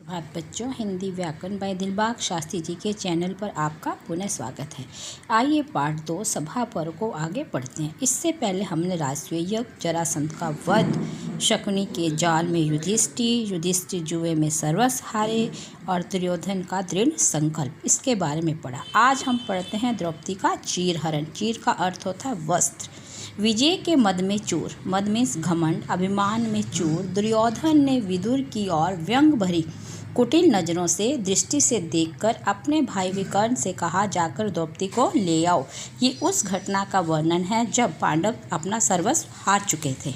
बात बच्चों, हिंदी व्याकरण बाय दिलबाग शास्त्री जी के चैनल पर आपका पुनः स्वागत है। आइए पाठ 2 सभा पर्व को आगे पढ़ते हैं। इससे पहले हमने राजसूय यज्ञ, जरासंध का वध, शकुनी के जाल में युधिष्ठिर जुए में सर्वस्व हारे और दुर्योधन का दृढ़ संकल्प, इसके बारे में पढ़ा। आज हम पढ़ते हैं द्रौपदी का चीरहरण। चीर का अर्थ होता है वस्त्र। विजय के मद में चूर, मद मीन्स घमंड, अभिमान में चूर। दुर्योधन ने विदुर की ओर व्यंग भरी कुटिल नजरों से दृष्टि से देखकर अपने भाई विकर्ण से कहा, जाकर द्रौपदी को ले आओ। ये उस घटना का वर्णन है जब पांडव अपना सर्वस्व हार चुके थे।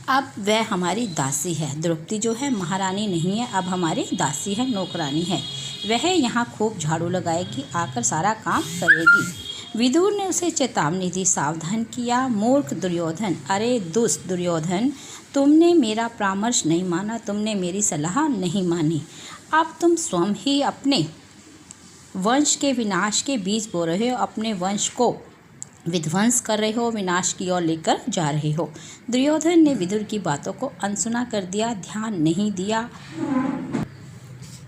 अब वह हमारी दासी है। द्रौपदी जो है महारानी नहीं है, अब हमारी दासी है, नौकरानी है। वह यहाँ खूब झाड़ू लगाएगी, आकर सारा काम करेगी। विदुर ने उसे चेतावनी दी, सावधान किया। मूर्ख दुर्योधन, अरे दुष्ट दुर्योधन, तुमने मेरा परामर्श नहीं माना, तुमने मेरी सलाह नहीं मानी। अब तुम स्वयं ही अपने वंश के विनाश के बीज बो रहे हो, अपने वंश को विध्वंस कर रहे हो, विनाश की ओर लेकर जा रहे हो। दुर्योधन ने विदुर की बातों को अनसुना कर दिया, ध्यान नहीं दिया।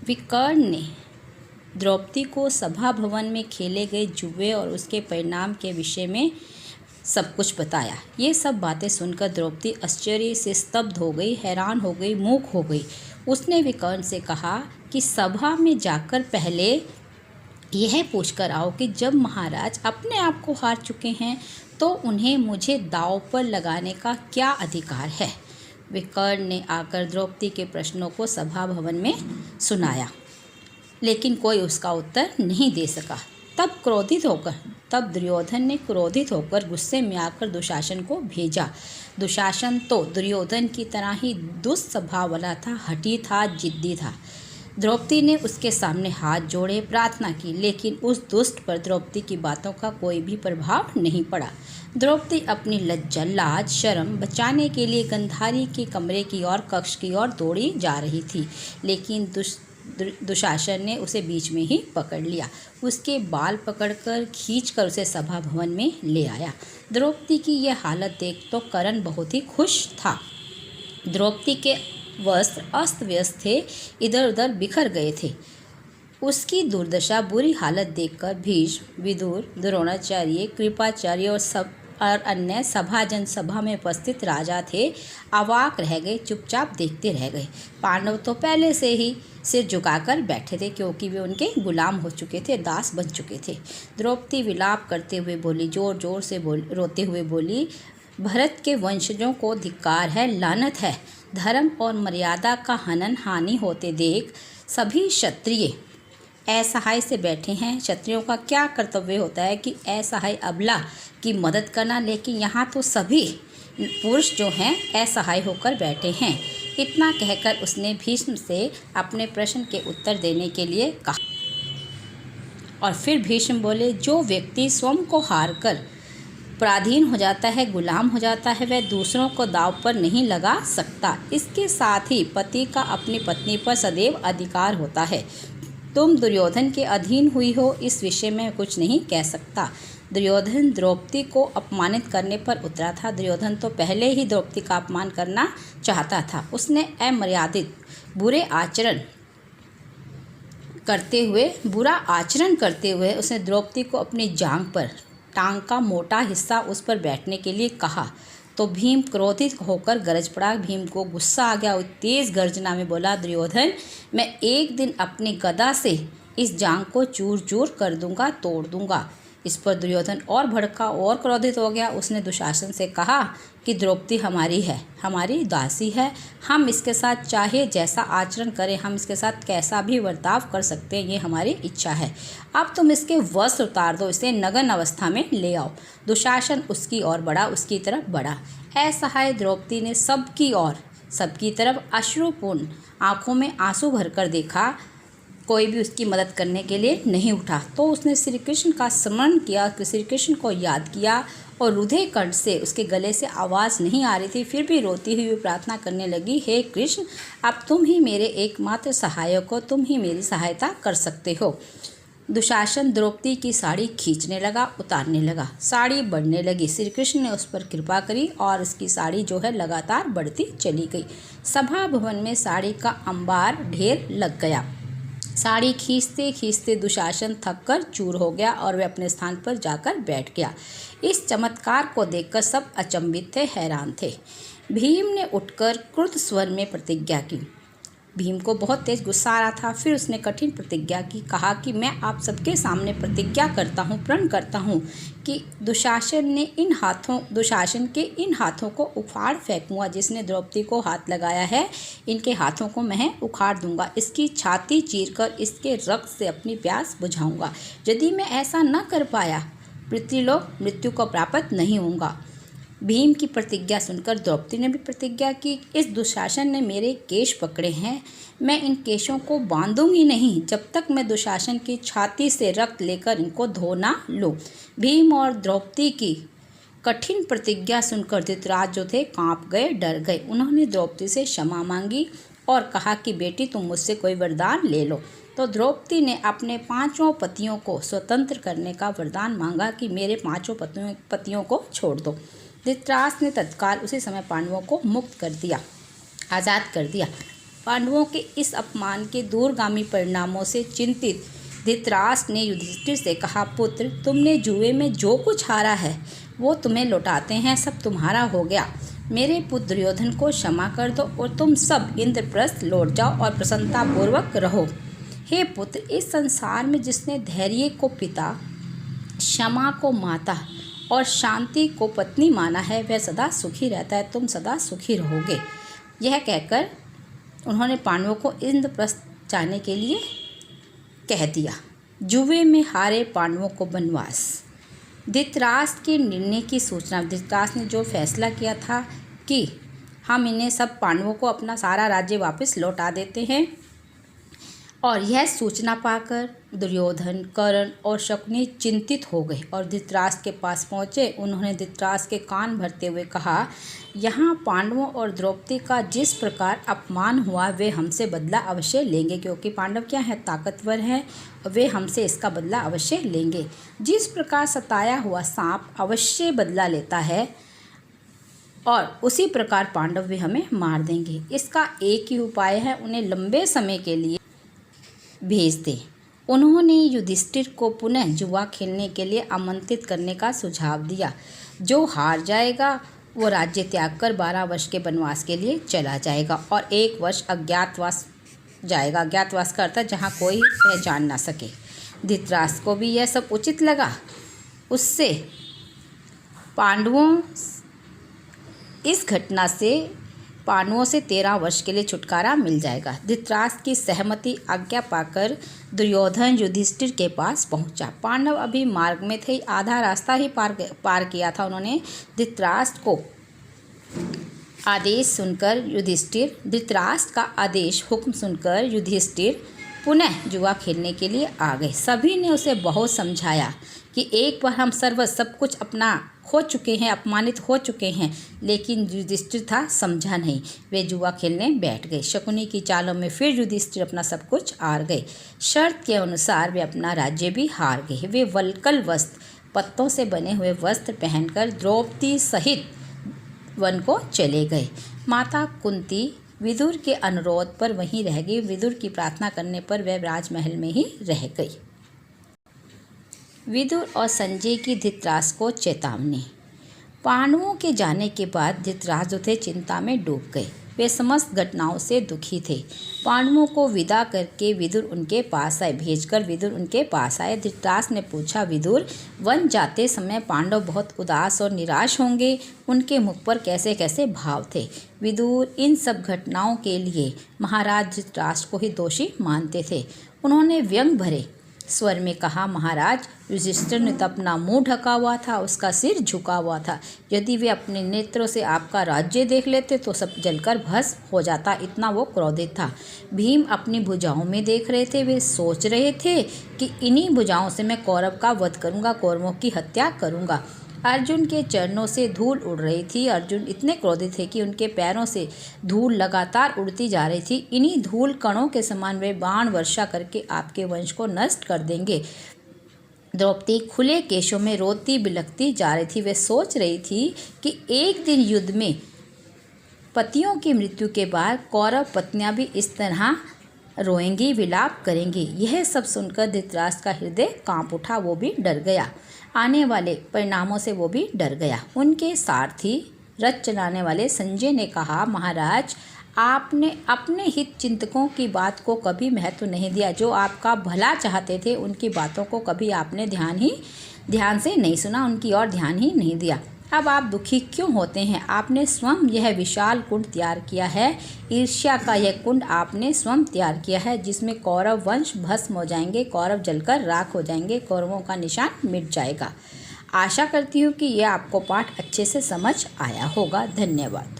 विकर्ण ने द्रौपदी को सभा भवन में खेले गए जुए और उसके परिणाम के विषय में सब कुछ बताया। ये सब बातें सुनकर द्रौपदी आश्चर्य से स्तब्ध हो गई, हैरान हो गई, मूक हो गई। उसने विकर्ण से कहा कि सभा में जाकर पहले यह पूछकर आओ कि जब महाराज अपने आप को हार चुके हैं तो उन्हें मुझे दांव पर लगाने का क्या अधिकार है। विकर्ण ने आकर द्रौपदी के प्रश्नों को सभा भवन में सुनाया, लेकिन कोई उसका उत्तर नहीं दे सका। तब दुर्योधन ने क्रोधित होकर गुस्से में आकर दुशासन को भेजा। दुशासन तो दुर्योधन की तरह ही दुष्ट स्वभाव वाला था, हठी था, जिद्दी था। द्रौपदी ने उसके सामने हाथ जोड़े, प्रार्थना की, लेकिन उस दुष्ट पर द्रौपदी की बातों का कोई भी प्रभाव नहीं पड़ा। द्रौपदी अपनी लज्जा, लाज, शर्म बचाने के लिए गंधारी के कमरे की ओर, कक्ष की ओर दौड़ी जा रही थी, लेकिन दुशासन ने उसे बीच में ही पकड़ लिया। उसके बाल पकड़कर खींचकर उसे सभा भवन में ले आया। द्रौपदी की यह हालत देख तो कर्ण बहुत ही खुश था। द्रौपदी के वस्त्र अस्त व्यस्त थे, इधर उधर बिखर गए थे। उसकी दुर्दशा, बुरी हालत देखकर भीष्म, विदुर, द्रोणाचार्य, कृपाचार्य और अन्य सभाजन, सभा में उपस्थित राजा थे, अवाक रह गए, चुपचाप देखते रह गए। पांडव तो पहले से ही सिर झुकाकर बैठे थे, क्योंकि वे उनके गुलाम हो चुके थे, दास बन चुके थे। द्रौपदी विलाप करते हुए बोली, जोर जोर से रोते हुए बोली, भरत के वंशजों को धिक्कार है, लानत है। धर्म और मर्यादा का हनन हानि होते देख सभी क्षत्रिय असहाय से बैठे हैं। क्षत्रियों का क्या कर्तव्य होता है कि असहाय अबला की मदद करना, लेकिन यहाँ तो सभी पुरुष जो हैं असहाय होकर बैठे हैं। इतना कहकर उसने भीष्म से अपने प्रश्न के उत्तर देने के लिए कहा, और फिर भीष्म बोले, जो व्यक्ति स्वयं को हार कर पराधीन हो जाता है, गुलाम हो जाता है, वह दूसरों को दांव पर नहीं लगा सकता। इसके साथ ही पति का अपनी पत्नी पर सदैव अधिकार होता है। तुम दुर्योधन के अधीन हुई हो, इस विषय में कुछ नहीं कह सकता। दुर्योधन द्रौपदी को अपमानित करने पर उतरा था। दुर्योधन तो पहले ही द्रौपदी का अपमान करना चाहता था। उसने अमर्यादित बुरा आचरण करते हुए उसने द्रौपदी को अपनी जांघ पर, टांग का मोटा हिस्सा उस पर बैठने के लिए कहा, तो भीम क्रोधित होकर गरज पड़ा। भीम को गुस्सा आ गया, तेज गर्जना में बोला, दुर्योधन, मैं एक दिन अपनी गदा से इस जांघ को चूर चूर कर दूंगा, तोड़ दूंगा। इस पर दुर्योधन और भड़का और क्रोधित हो गया। उसने दुशासन से कहा कि द्रौपदी हमारी है, हमारी दासी है, हम इसके साथ चाहे जैसा आचरण करें, हम इसके साथ कैसा भी बर्ताव कर सकते हैं, ये हमारी इच्छा है। अब तुम इसके वस्त्र उतार दो, इसे नग्न अवस्था में ले आओ। दुशासन उसकी ओर बढ़ा, उसकी तरफ बढ़ा। असहाय द्रौपदी ने सबकी तरफ अश्रुपूर्ण आंखों में आंसू भरकर देखा। कोई भी उसकी मदद करने के लिए नहीं उठा। तो उसने श्री कृष्ण का स्मरण किया, श्री कृष्ण को याद किया, और रुधे कंठ से, उसके गले से आवाज़ नहीं आ रही थी, फिर भी रोती हुई प्रार्थना करने लगी, हे कृष्ण, अब तुम ही मेरे एकमात्र सहायक हो, तुम ही मेरी सहायता कर सकते हो। दुशासन द्रौपदी की साड़ी खींचने लगा, उतारने लगा। साड़ी बढ़ने लगी। श्री कृष्ण ने उस पर कृपा करी और उसकी साड़ी जो है लगातार बढ़ती चली गई। सभा भवन में साड़ी का अंबार ढेर लग गया। साड़ी खींचते खींचते दुशासन थक कर चूर हो गया और वह अपने स्थान पर जाकर बैठ गया। इस चमत्कार को देखकर सब अचंभित थे, हैरान थे। भीम ने उठकर क्रुद्ध स्वर में प्रतिज्ञा की। भीम को बहुत तेज गुस्सा आ रहा था। फिर उसने कठिन प्रतिज्ञा की, कहा कि मैं आप सबके सामने प्रतिज्ञा करता हूँ, प्रण करता हूँ कि दुशासन के इन हाथों को उखाड़ फेंकूंगा। जिसने द्रौपदी को हाथ लगाया है, इनके हाथों को मैं उखाड़ दूंगा। इसकी छाती चीरकर इसके रक्त से अपनी प्यास बुझाऊंगा। यदि मैं ऐसा न कर पाया, पितृलोक मृत्यु को प्राप्त नहीं होऊंगा। भीम की प्रतिज्ञा सुनकर द्रौपदी ने भी प्रतिज्ञा की, इस दुशासन ने मेरे केश पकड़े हैं, मैं इन केशों को बांधूंगी नहीं जब तक मैं दुशासन की छाती से रक्त लेकर इनको धो ना लूं। भीम और द्रौपदी की कठिन प्रतिज्ञा सुनकर धृतराज जो थे कांप गए, डर गए। उन्होंने द्रौपदी से क्षमा मांगी और कहा कि बेटी तुम मुझसे कोई वरदान ले लो। तो द्रौपदी ने अपने 5 पतियों को स्वतंत्र करने का वरदान मांगा कि मेरे 5 पतियों को छोड़ दो। धृतराष्ट्र ने तत्काल उसी समय पांडवों को मुक्त कर दिया, आज़ाद कर दिया। पांडवों के इस अपमान के दूरगामी परिणामों से चिंतित धृतराष्ट्र ने युधिष्ठिर से कहा, पुत्र तुमने जुए में जो कुछ हारा है वो तुम्हें लौटाते हैं, सब तुम्हारा हो गया। मेरे पुत्र दुर्योधन को क्षमा कर दो और तुम सब इंद्रप्रस्थ लौट जाओ और प्रसन्नतापूर्वक रहो। हे पुत्र, इस संसार में जिसने धैर्य को पिता, क्षमा को माता और शांति को पत्नी माना है, वह सदा सुखी रहता है, तुम सदा सुखी रहोगे। यह कहकर उन्होंने पांडवों को इंद्रप्रस्थ जाने के लिए कह दिया। जुए में हारे पांडवों को वनवास। धृतराष्ट्र के निर्णय की सूचना, धृतराष्ट्र ने जो फैसला किया था कि हम इन्हें सब पांडवों को अपना सारा राज्य वापस लौटा देते हैं, और यह सूचना पाकर दुर्योधन, कर्ण और शकुनी चिंतित हो गए और धृतराष्ट्र के पास पहुँचे। उन्होंने धृतराष्ट्र के कान भरते हुए कहा, यहाँ पांडवों और द्रौपदी का जिस प्रकार अपमान हुआ वे हमसे बदला अवश्य लेंगे, क्योंकि पांडव क्या है, ताकतवर हैं और वे हमसे इसका बदला अवश्य लेंगे। जिस प्रकार सताया हुआ सांप अवश्य बदला लेता है और उसी प्रकार पांडव भी हमें मार देंगे। इसका एक ही उपाय है, उन्हें लंबे समय के लिए भेज दें। उन्होंने युधिष्ठिर को पुनः जुआ खेलने के लिए आमंत्रित करने का सुझाव दिया। जो हार जाएगा वो राज्य त्याग कर 12 वर्ष के वनवास के लिए चला जाएगा और 1 वर्ष अज्ञातवास जाएगा। अज्ञातवास का अर्थ है जहाँ कोई पहचान ना सके। धृतराष्ट्र को भी यह सब उचित लगा। उससे इस घटना से पांडवों से 13 वर्ष के लिए छुटकारा मिल जाएगा। धृतराष्ट्र की सहमति आज्ञा पाकर दुर्योधन युधिष्ठिर के पास पहुंचा। पांडव अभी मार्ग में थे, आधा रास्ता ही पार किया था। उन्होंने धृतराष्ट्र का आदेश हुक्म सुनकर युधिष्ठिर पुनः जुआ खेलने के लिए आ गए। सभी ने उसे बहुत समझाया कि एक बार हम सब कुछ अपना खो चुके हैं, अपमानित हो चुके हैं, लेकिन युधिष्ठिर था, समझा नहीं। वे जुआ खेलने बैठ गए। शकुनी की चालों में फिर युधिष्ठिर अपना सब कुछ हार गए। शर्त के अनुसार वे अपना राज्य भी हार गए। वे वल्कल वस्त्र, पत्तों से बने हुए वस्त्र पहनकर द्रौपदी सहित वन को चले गए। माता कुंती विदुर के अनुरोध पर वहीं रह गई। विदुर की प्रार्थना करने पर वह राजमहल में ही रह गई। विदुर और संजय की धृतराष्ट्र को चेतावनी। पांडवों के जाने के बाद धृतराष्ट्र थे चिंता में डूब गए। वे समस्त घटनाओं से दुखी थे। पांडवों को विदा करके विदुर उनके पास आए। धृतराष्ट्र ने पूछा, विदुर, वन जाते समय पांडव बहुत उदास और निराश होंगे, उनके मुख पर कैसे कैसे भाव थे। विदुर इन सब घटनाओं के लिए महाराज धृतराष्ट्र को ही दोषी मानते थे। उन्होंने व्यंग भरे स्वर में कहा, महाराज, युधिष्ठिर ने तो अपना मुंह ढका हुआ था, उसका सिर झुका हुआ था। यदि वे अपने नेत्रों से आपका राज्य देख लेते तो सब जलकर भस्म हो जाता, इतना वो क्रोधित था। भीम अपनी भुजाओं में देख रहे थे। वे सोच रहे थे कि इन्हीं भुजाओं से मैं कौरव का वध करूंगा, कौरवों की हत्या करूंगा। अर्जुन के चरणों से धूल उड़ रही थी। अर्जुन इतने क्रोधित थे कि उनके पैरों से धूल लगातार उड़ती जा रही थी। इन्हीं धूल कणों के समान वे बाण वर्षा करके आपके वंश को नष्ट कर देंगे। द्रौपदी खुले केशों में रोती बिलखती जा रही थी। वे सोच रही थी कि एक दिन युद्ध में पतियों की मृत्यु के बाद कौरव पत्नियां भी इस तरह रोएंगी, विलाप करेंगी। यह सब सुनकर धृतराष्ट्र का हृदय कांप उठा। वो भी डर गया। आने वाले परिणामों से वो भी डर गया। उनके सारथी रथ चलाने वाले संजय ने कहा, महाराज, आपने अपने हित चिंतकों की बात को कभी महत्व नहीं दिया। जो आपका भला चाहते थे उनकी बातों को कभी आपने ध्यान से नहीं सुना, उनकी ओर ध्यान ही नहीं दिया। अब आप दुखी क्यों होते हैं? आपने स्वयं यह विशाल कुंड तैयार किया है। ईर्ष्या का यह कुंड आपने स्वयं तैयार किया है, जिसमें कौरव वंश भस्म हो जाएंगे, कौरव जलकर राख हो जाएंगे, कौरवों का निशान मिट जाएगा। आशा करती हूँ कि यह आपको पाठ अच्छे से समझ आया होगा। धन्यवाद।